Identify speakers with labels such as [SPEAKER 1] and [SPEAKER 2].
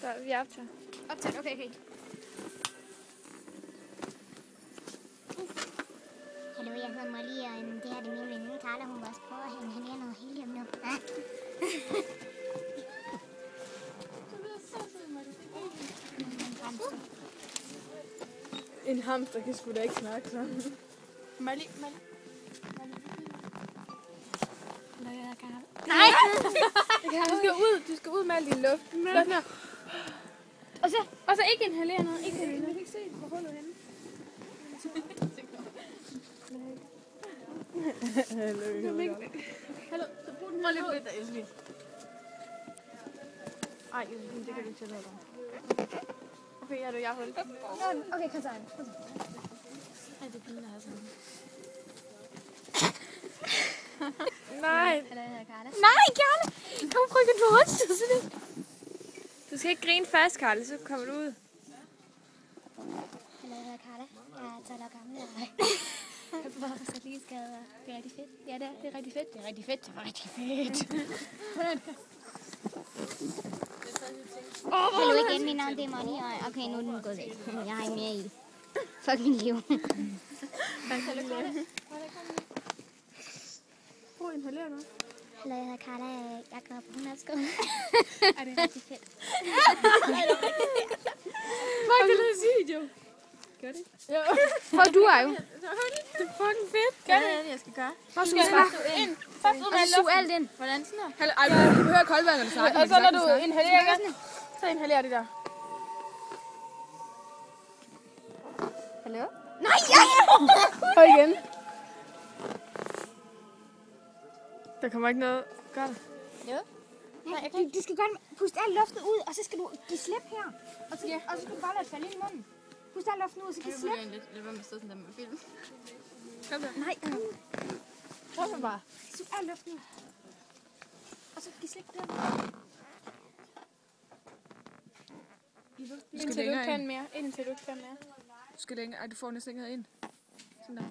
[SPEAKER 1] Vi optager.
[SPEAKER 2] Optaget, okay.
[SPEAKER 3] Hallo, jeg hedder Molly, og det her er min veninde Carla. Hun vil også prøve at hænge hende noget helium nu.
[SPEAKER 1] En hamster kan sgu da ikke snakke sådan.
[SPEAKER 2] Molly.
[SPEAKER 3] Nej!
[SPEAKER 1] Du skal ud med al din luft. Sådan her. Og så ikke inhalere noget. Ikke inhalere. Jeg kan ikke se, hvor hullet henne. Hallo. Så brug den.
[SPEAKER 2] Prøv lige på det der, Elsvin.
[SPEAKER 1] Ej, det kan du ikke tillade dig. Okay, jeg holder.
[SPEAKER 3] Okay, kom så.
[SPEAKER 2] Ej, det er fint at have sådan.
[SPEAKER 1] Nej.
[SPEAKER 3] Hallo, jeg hedder Carla.
[SPEAKER 1] Nej, Karla! Kom, frøken, du har også sådan lidt. Du skal ikke grine fast, Karla, så kommer du ud.
[SPEAKER 3] Hallo, jeg hedder Carla. Jeg er 12 år gammel. Jeg bor på Satellisgade. Det er rigtig fedt. Ja, det er rigtig fedt. Det er rigtig fedt. Det var rigtig fedt. Hallo igen, mit navn det er Molly. Og okay, nu er den gået væk. Jeg har ikke mere i. Fuck min liv.
[SPEAKER 1] Prøv at inhalere noget.
[SPEAKER 3] Hallo, jeg hedder Carla. Jeg går på 100 sko. Og det er rigtig fedt.
[SPEAKER 1] Fuck, det er sygt, jo. Gør det? Jo. Prøv, du er jo. Det er fucking fedt.
[SPEAKER 2] Gør det, jeg skal gøre.
[SPEAKER 1] Bare suge ind.
[SPEAKER 2] Først ud med
[SPEAKER 1] Sug alt ind.
[SPEAKER 2] Hvordan sådan her?
[SPEAKER 1] Ej, du hører koldvand, når du snakker.
[SPEAKER 2] Og så når du inhalerer,
[SPEAKER 1] så inhalerer det der.
[SPEAKER 2] Hallo?
[SPEAKER 3] Nej, ja!
[SPEAKER 1] Prøv igen. Der kommer ikke noget. Gør det.
[SPEAKER 2] Jo.
[SPEAKER 3] Nej, du skal godt puste al luften ud, og så skal du give slip her. Og så skal du bare lade det falde ind i munden. Pust al luften ud, og så give slip.
[SPEAKER 2] Lad være med at stå sådan der med film.
[SPEAKER 1] Kom der.
[SPEAKER 3] Nej,
[SPEAKER 1] Prøv så bare.
[SPEAKER 3] sug al luften ud. Og så give slip på den.
[SPEAKER 1] Indtil du ikke kan
[SPEAKER 2] mere.
[SPEAKER 1] Du skal længere. Ej, du får næsten ikke noget ind. Sådan der.